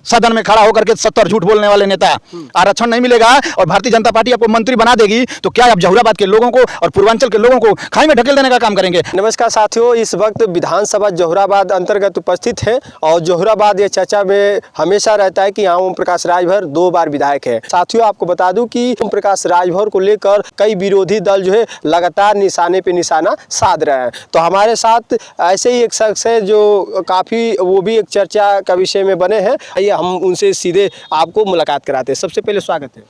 सदन में खड़ा होकर के 70 झूठ बोलने वाले नेता। आरक्षण नहीं मिलेगा और भारतीय जनता पार्टी आपको मंत्री बना देगी तो क्या आप जहुराबाद के लोगों को और पूर्वांचल के लोगों को खाई में ढकेल देने का काम करेंगे? नमस्कार साथियों, इस वक्त विधानसभा जहुराबाद अंतर्गत उपस्थित है और जहुराबाद ये चर्चा में हमेशा रहता है कि यहाँ ओम प्रकाश राजभर 2 बार विधायक है। साथियों, आपको बता दूं कि ओम प्रकाश राजभर को लेकर कई विरोधी दल जो है लगातार निशाने पे निशाना साध रहे हैं। तो हमारे साथ ऐसे ही एक शख्स है जो काफ़ी वो भी एक चर्चा का विषय में बने हैं। आइए हम उनसे सीधे आपको मुलाकात कराते हैं। सबसे पहले स्वागत है।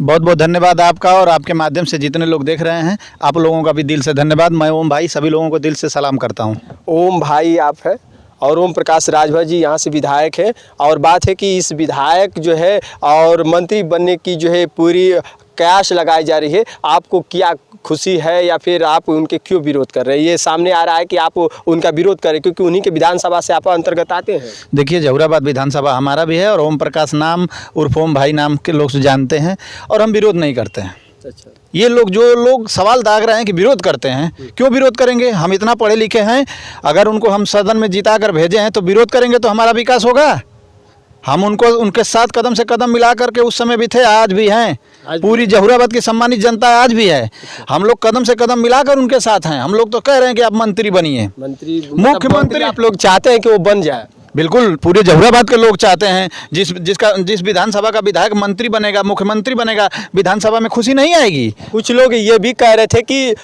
बहुत बहुत धन्यवाद आपका और आपके माध्यम से जितने लोग देख रहे हैं आप लोगों का भी दिल से धन्यवाद। मैं ओम भाई सभी लोगों को दिल से सलाम करता हूं। ओम भाई आप है और ओम प्रकाश राजभर जी यहाँ से विधायक है और बात है कि इस विधायक जो है और मंत्री बनने की जो है पूरी कयास लगाई जा रही है। आपको क्या खुशी है या फिर आप उनके क्यों विरोध कर रहे हैं? ये सामने आ रहा है कि आप उनका विरोध करें क्योंकि उन्हीं के विधानसभा से आप अंतर्गत आते हैं। देखिए, जहुराबाद विधानसभा हमारा भी है और ओम प्रकाश नाम उर्फ ओम भाई नाम के लोग जानते हैं और हम विरोध नहीं करते हैं। अच्छा, ये लोग जो लोग सवाल दाग रहे हैं कि विरोध करते हैं, क्यों विरोध करेंगे? हम इतना पढ़े लिखे हैं, अगर उनको हम सदन में जिता कर भेजे हैं तो विरोध करेंगे तो हमारा विकास होगा। हम उनको उनके साथ कदम से कदम मिला करके उस समय भी थे, आज भी हैं। पूरी जहुराबाद की सम्मानित जनता आज भी है। हम लोग कदम से कदम मिलाकर उनके साथ हैं। हम लोग तो कह रहे हैं कि आप मंत्री बनिए, मुख्यमंत्री आप लोग चाहते हैं कि वो बन जाए। बिल्कुल, पूरे जहुराबाद के लोग चाहते हैं। जिस विधानसभा का विधायक मंत्री बनेगा, मुख्यमंत्री बनेगा, विधानसभा में खुशी नहीं आएगी। कुछ लोग ये भी कह रहे थे कि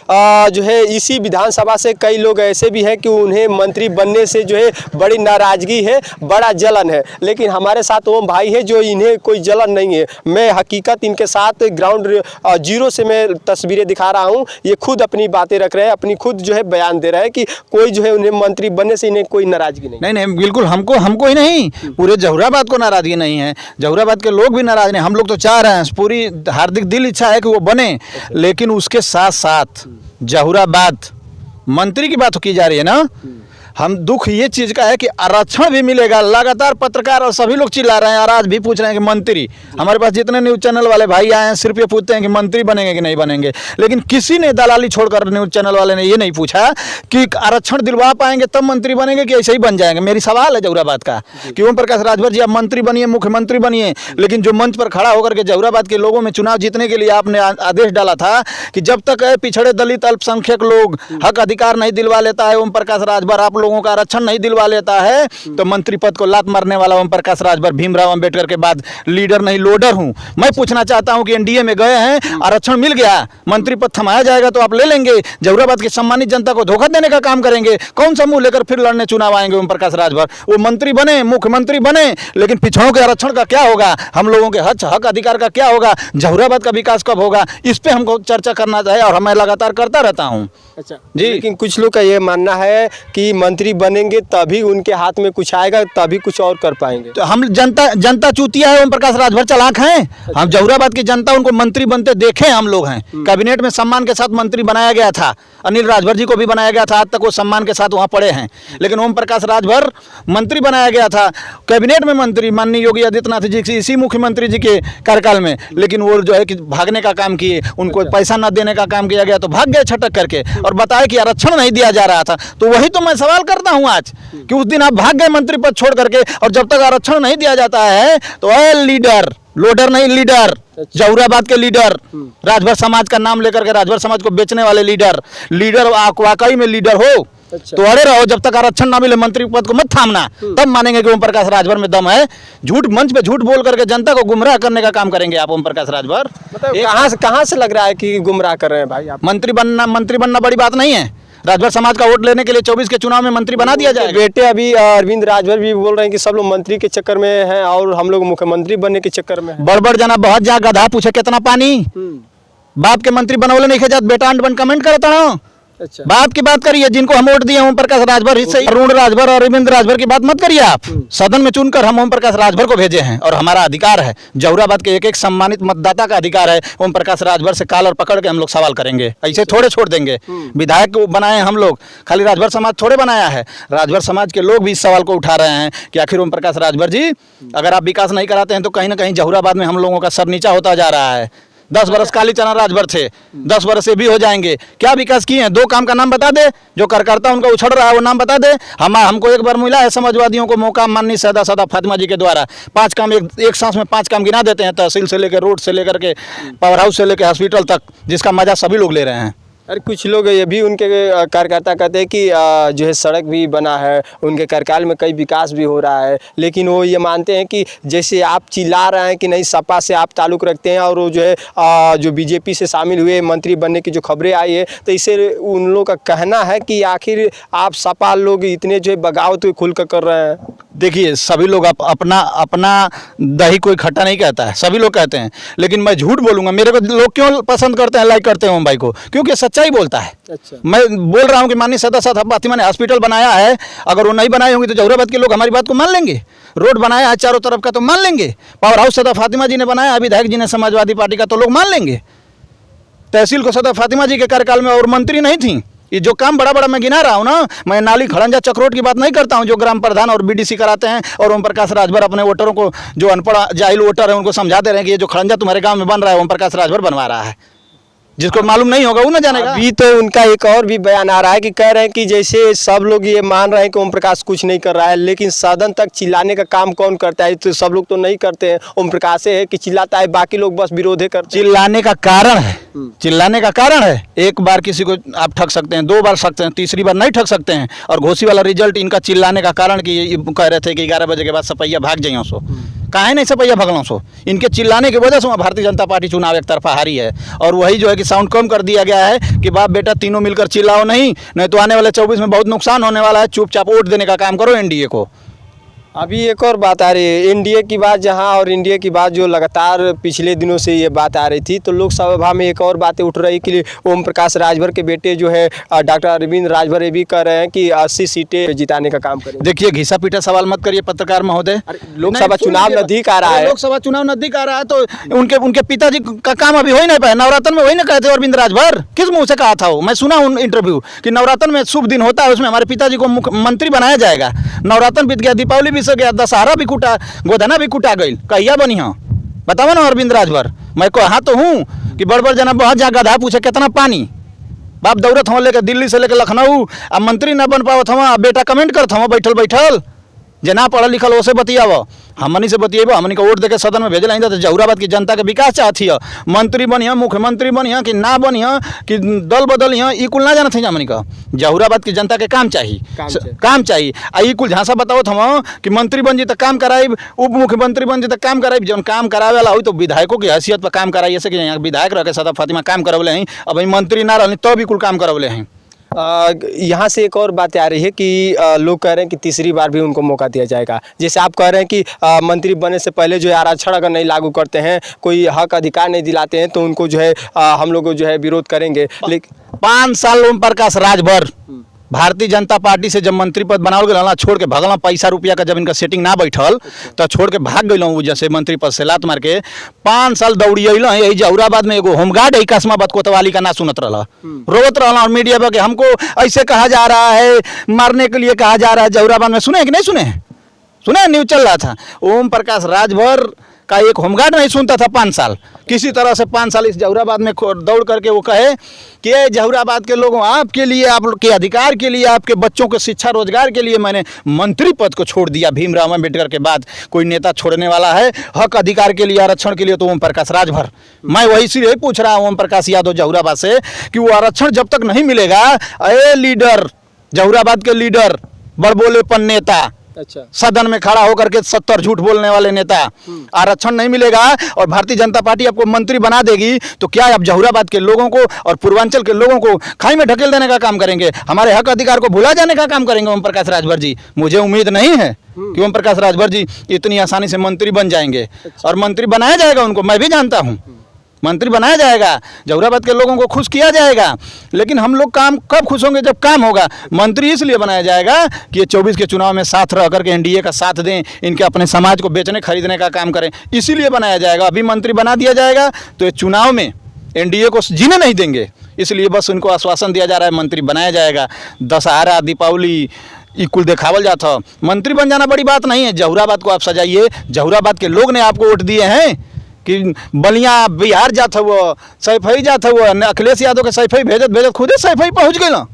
जो है इसी विधानसभा से कई लोग ऐसे भी हैं कि उन्हें मंत्री बनने से जो है बड़ी नाराजगी है, बड़ा जलन है। लेकिन हमारे साथ ओम भाई है जो इन्हें कोई जलन नहीं है। मैं हकीकत इनके साथ ग्राउंड जीरो से मैं तस्वीरें दिखा रहा हूँ। ये खुद अपनी बातें रख रहे हैं, अपनी खुद जो है बयान दे रहे हैं कि कोई जो है उन्हें मंत्री बनने से इन्हें कोई नाराजगी नहीं, बिल्कुल हमको ही नहीं, पूरे जहुराबाद को नाराजगी नहीं है। जहुराबाद के लोग भी नाराज नहीं। हम लोग तो चाह रहे हैं, पूरी हार्दिक दिल इच्छा है कि वो बने, लेकिन उसके साथ साथ जहुराबाद मंत्री की बात की जा रही है ना। हम दुख ये चीज़ का है कि आरक्षण भी मिलेगा। लगातार पत्रकार और सभी लोग चिल्ला रहे हैं और आज भी पूछ रहे हैं कि मंत्री। हमारे पास जितने न्यूज़ चैनल वाले भाई आए हैं सिर्फ ये पूछते हैं कि मंत्री बनेंगे कि नहीं बनेंगे, लेकिन किसी ने दलाली छोड़कर न्यूज़ चैनल वाले ने ये नहीं पूछा कि आरक्षण दिलवा पाएंगे तब मंत्री बनेंगे कि ऐसे ही बन जाएंगे। मेरी सवाल है जहुराबाद का कि ओम प्रकाश राजभर जी आप मंत्री बनिए, मुख्यमंत्री बनिए, लेकिन जो मंच पर खड़ा होकर के जहुराबाद के लोगों में चुनाव जीतने के लिए आपने आदेश डाला था कि जब तक पिछड़े दलित अल्पसंख्यक लोग हक अधिकार नहीं दिलवा लेता है ओम प्रकाश राजभर, आप लोगों का आरक्षण नहीं दिलवा लेता है, तो मंत्री पद को लात मारने वाला ओम प्रकाश राजभर भीमराव अंबेडकर के बाद लीडर नहीं लोडर हूं। मैं पूछना चाहता हूं कि एनडीए में गए हैं, आरक्षण मिल गया, मंत्री पद थमाया जाएगा तो आप ले लेंगे? जहुराबाद की सम्मानित जनता को धोखा देने का काम करेंगे? कौन सा मुंह लेकर फिर लड़ने चुनाव आएंगे ओम प्रकाश राजभर? वो मंत्री बने, मुख्यमंत्री बने, लेकिन पिछड़ों के आरक्षण का क्या होगा? हम लोगों के हक अधिकार का क्या होगा? जहुराबाद का विकास कब होगा? इस पे हमको चर्चा करना चाहिए और मैं लगातार करता रहता हूँ। अच्छा जी, लेकिन कुछ लोग का ये मानना है कि मंत्री बनेंगे तभी उनके हाथ में कुछ आएगा, तभी कुछ और कर पाएंगे। तो हम जनता चूतिया है, ओम प्रकाश राजभर चालाक हैं। हम जहुराबाद की जनता उनको मंत्री बनते देखे हम लोग हैं। कैबिनेट में सम्मान के साथ मंत्री बनाया गया था, अनिल राजभर जी को भी बनाया गया था, आज तक वो सम्मान के साथ वहाँ पड़े हैं। लेकिन ओम प्रकाश राजभर मंत्री बनाया गया था, कैबिनेट में मंत्री माननीय योगी आदित्यनाथ जी इसी मुख्यमंत्री जी के कार्यकाल में, लेकिन वो जो है कि भागने का काम किए, उनको पैसा न देने का काम किया गया तो भाग गए छटक करके और बताया कि आरक्षण नहीं दिया जा रहा था। तो वही तो मैं सवाल करता हूं आज कि उस दिन आप भाग गए मंत्री पद छोड़ करके, और जब तक आरक्षण नहीं दिया जाता है तो लीडर लोडर नहीं लीडर, जहुराबाद के लीडर, राजभर समाज का नाम लेकर के राजभर समाज को बेचने वाले लीडर वाकई में लीडर हो तो अरे रहो। जब तक आरक्षण ना मिले मंत्री पद को मत थामना, तब मानेंगे कि ओम प्रकाश राजभर में दम है। झूठ मंच पे झूठ बोल करके जनता को गुमराह करने का काम करेंगे आप ओम प्रकाश राजभर। मतलब कहाँ से लग रहा है कि गुमराह कर रहे हैं भाई आप? मंत्री बनना बड़ी बात नहीं है। राजभर समाज का वोट लेने के लिए 24 के चुनाव में मंत्री बना दिया जाए। बेटे अभी अरविंद राजभर भी बोल रहे हैं कि सब लोग मंत्री के चक्कर में हैं और हम लोग मुख्यमंत्री बनने के चक्कर में हैं। बड़बड़ जना बहुत जा गधा पूछे कितना पानी। बाप के मंत्री बनौले नहीं जात, बेटा अंड बन कमेंट करता हूँ। अच्छा, बात की बात करिए, जिनको हम वोट दिए ओम प्रकाश राजभर, अरुण राजभर और अरविंद राजभर की बात मत करिए आप। सदन में चुनकर हम ओम प्रकाश राजभर को भेजे हैं और हमारा अधिकार है, जहुराबाद के एक एक सम्मानित मतदाता का अधिकार है। ओम प्रकाश राजभर से कॉलर पकड़ के हम लोग सवाल करेंगे, ऐसे थोड़े छोड़ देंगे। विधायक बनाए हम लोग, खाली राजभर समाज थोड़े बनाया है। राजभर समाज के लोग भी इस सवाल को उठा रहे हैं कि आखिर ओम प्रकाश राजभर जी अगर आप विकास नहीं कराते हैं तो कहीं ना कहीं जहुराबाद में हम लोगों का सर नीचा होता जा रहा है। 10 बरस कालीचरण राजभर थे, 10 बरस से भी हो जाएंगे। क्या विकास किए हैं? 2 काम का नाम बता दे, जो कार्यकर्ता उनका उछड़ रहा है वो नाम बता दे। हमको एक बार मिला है समाजवादियों को मौका माननीय सदा फातिमा जी के द्वारा 5 काम एक सांस में 5 काम गिना देते हैं, तहसील से लेकर रोड से लेकर के पावर हाउस से लेकर हॉस्पिटल तक, जिसका मजा सभी लोग ले रहे हैं। अरे कुछ लोग ये भी उनके कार्यकर्ता कहते हैं कि जो है सड़क भी बना है, उनके कार्यकाल में कई विकास भी हो रहा है, लेकिन वो ये मानते हैं कि जैसे आप चिल्ला रहे हैं कि नहीं सपा से आप ताल्लुक़ रखते हैं और वो जो है जो बीजेपी से शामिल हुए मंत्री बनने की जो खबरें आई है, तो इससे उन लोगों का कहना है कि आखिर आप सपा लोग इतने जो है बगावत खुल कर रहे हैं। देखिए सभी लोग अपना दही कोई खट्टा नहीं कहता है, सभी लोग कहते हैं, लेकिन मैं झूठ बोलूँगा। मेरे को लोग क्यों पसंद करते हैं, लाइक करते हैं ओम भाई को? क्योंकि सच्चाई बोलता है। अच्छा। मैं बोल रहा हूँ कि माननीय सदा फातिमा ने हॉस्पिटल बनाया है, अगर वो नहीं बनाए होंगे तो जहुराबाद के लोग हमारी बात को मान लेंगे। रोड बनाया है चारों तरफ का तो मान लेंगे। पावर हाउस सदा फातिमा जी ने बनाया है, विधायक जी ने समाजवादी पार्टी का, तो लोग मान लेंगे। तहसील को सदा फातिमा जी के कार्यकाल में और मंत्री नहीं थी। ये जो काम बड़ा बड़ा मैं गिना रहा हूँ ना, मैं नाली खड़ंजा चक्रोट की बात नहीं करता हूँ, जो ग्राम प्रधान और बीडीसी कराते हैं और ओम प्रकाश राजभर अपने वोटरों को, जो अनपढ़ जाहिल वोटर है, उनको समझाते रहे कि ये जो खड़ंजा तुम्हारे गांव में बन रहा है ओम प्रकाश राजभर बनवा रहा है। जिसको मालूम नहीं होगा वो ना जानेगा। अभी तो उनका एक और भी बयान आ रहा है कि कह रहे हैं कि जैसे सब लोग ये मान रहे हैं कि ओम प्रकाश कुछ नहीं कर रहा है, लेकिन सदन तक चिल्लाने का काम कौन करता है? तो सब लोग तो नहीं करते हैं, ओम प्रकाश से है कि चिल्लाता है, बाकी लोग बस विरोध करते हैं। चिल्लाने का कारण है, चिल्लाने का कारण है, एक बार किसी को आप ठग सकते हैं, 2 बार सकते हैं, तीसरी बार नहीं ठग सकते हैं। और घोसी वाला रिजल्ट इनका चिल्लाने का कारण कि ये कह रहे थे कि 11 बजे के बाद सपैया भाग जाइयो सो, काहे नहीं सपैया भगलों सो? इनके चिल्लाने की वजह से वहाँ भारतीय जनता पार्टी चुनाव एक तरफा हारी है। और वही जो है कि साउंड कम कर दिया गया है कि बाप बेटा तीनों मिलकर चिल्लाओ नहीं तो आने वाले 24 में बहुत नुकसान होने वाला है। चुपचाप वोट देने का काम करो एनडीए को। अभी एक और बात आ रही है एनडीए की बात, जहां और एनडीए की बात जो लगातार पिछले दिनों से ये बात आ रही थी, तो लोकसभा में एक और बातें उठ रही कि ओम प्रकाश राजभर के बेटे जो है डॉक्टर अरविंद राजभर ये भी कह रहे हैं कि 80 सीटें जिताने का काम करेंगे। देखिए घिसा पीटा सवाल मत करिए पत्रकार महोदय। लोकसभा चुनाव नजदीक आ रहा है, लोकसभा चुनाव नजदीक आ रहा है, तो उनके पिताजी का काम अभी हो ही नहीं पाया। नवरात्र में वही ना कहते अरविंद राजभर, किस मुंह से कहा था वो? मैं सुना उन इंटरव्यू कि नवरात्र में शुभ दिन होता है, उसमें हमारे पिताजी को मुख्यमंत्री बनाया जाएगा। नवरात्र बीत गया, दीपावली बीत गया, दशहरा भी कुटा, गोधना भी कुटा गई, कहिया बनी हो बताओ ना अरविंद राजभर। मैं कहा तो हूँ कि बड़ जना बहुत जा गधा पूछे कितना पानी, बाप दौड़त हो लेकर दिल्ली से लेकर लखनऊ, अब मंत्री ना बन पावत हवा, बेटा कमेंट करत हवा बैठल जना पढ़ल लिखल ओसे बतियाव, हमनी से बतिएब, हमनी का वोट देके सदन में भेजल तो जहुराबाद की जनता के विकास चाहती है। मंत्री बनिया, मुख्यमंत्री बनिया कि ना बनिया कि दल बदलिया, ई कुल ना जानत है हमनी का। जहुराबाद की जनता के काम चाहिए, काम चाहिए। आ ई कुल झांसा बतावत हम कि मंत्री बन जी तो काम कराइब, उप मुख्यमंत्री बन जी तो काम कराइब। जब काम करावे वाला हो तो विधायकों की हैसियत पर काम कराइए से कि यहाँ विधायक रह के सदा फातिमा काम करवले हैं, अब मंत्री ना रहनी तो भी कुल काम करवले हैं। यहाँ से एक और बात आ रही है कि लोग कह रहे हैं कि तीसरी बार भी उनको मौका दिया जाएगा। जैसे आप कह रहे हैं कि मंत्री बनने से पहले जो है आरक्षण अगर नहीं लागू करते हैं, कोई हक अधिकार नहीं दिलाते हैं, तो उनको जो है हम लोग जो है विरोध करेंगे। लेकिन 5 साल ओम प्रकाश राजभर भारतीय जनता पार्टी से जब मंत्री पद बनावल गया, छोड़ के भागल, पैसा रुपया का जब इनका सेटिंग ना बैठल तो छोड़ के भाग गई जैसे मंत्री पद से लात मार के 5 साल दौड़ी अल। यही जहुराबाद में एगो होमगार्ड है कासमाबाद कोतवाली का ना सुनत रहा, रोवत रहा और मीडिया पर कि हमको ऐसे कहा जा रहा है, मारने के लिए कहा जा रहा है। जहुराबाद में सुने कि नहीं सुने? सुने, न्यूज चल रहा था। ओम प्रकाश राजभर का एक होमगार्ड नहीं सुनता था 5 साल। किसी तरह से 5 साल इस जहुराबाद में दौड़ करके वो कहे कि जहुराबाद के लोगों, आपके लिए, आपके अधिकार के लिए, आपके बच्चों के शिक्षा रोजगार के लिए मैंने मंत्री पद को छोड़ दिया। भीमराव अम्बेडकर के बाद कोई नेता छोड़ने वाला है हक अधिकार के लिए, आरक्षण के लिए, तो ओम प्रकाश राजभर। मैं वही इसीलिए पूछ रहा हूँ ओम प्रकाश यादव जहुराबाद से कि वो आरक्षण जब तक नहीं मिलेगा, अरे लीडर, जहुराबाद के लीडर, बड़बोलेपन नेता, अच्छा, सदन में खड़ा होकर के 70 झूठ बोलने वाले नेता, आरक्षण नहीं मिलेगा और भारतीय जनता पार्टी आपको मंत्री बना देगी, तो क्या आप जहुराबाद के लोगों को और पूर्वांचल के लोगों को खाई में ढकेल देने का काम करेंगे? हमारे हक अधिकार को भुला जाने का काम करेंगे ओम प्रकाश राजभर जी? मुझे उम्मीद नहीं है कि ओम प्रकाश राजभर जी इतनी आसानी से मंत्री बन जाएंगे। और मंत्री बनाया जाएगा उनको, मैं भी जानता हूँ, मंत्री बनाया जाएगा, जहुराबाद के लोगों को खुश किया जाएगा। लेकिन हम लोग काम कब खुश होंगे? जब काम होगा। मंत्री इसलिए बनाया जाएगा कि ये 24 के चुनाव में साथ रह करके एनडीए का साथ दें, इनके अपने समाज को बेचने खरीदने का काम करें, इसीलिए बनाया जाएगा। अभी मंत्री बना दिया जाएगा तो ये चुनाव में एनडीए को जीने नहीं देंगे, इसलिए बस उनको आश्वासन दिया जा रहा है मंत्री बनाया जाएगा। दशहरा, दीपावली ई कुल देखावल जाता। मंत्री बन जाना बड़ी बात नहीं है। जहुराबाद को आप सजाइए, जहुराबाद के लोग ने आपको वोट दिए हैं, कि बलिया बिहार जात हुआ सैफई जात हुआ, अखिलेश यादव के सैफई भेजत भेजत खुदे सैफई पहुँच गए।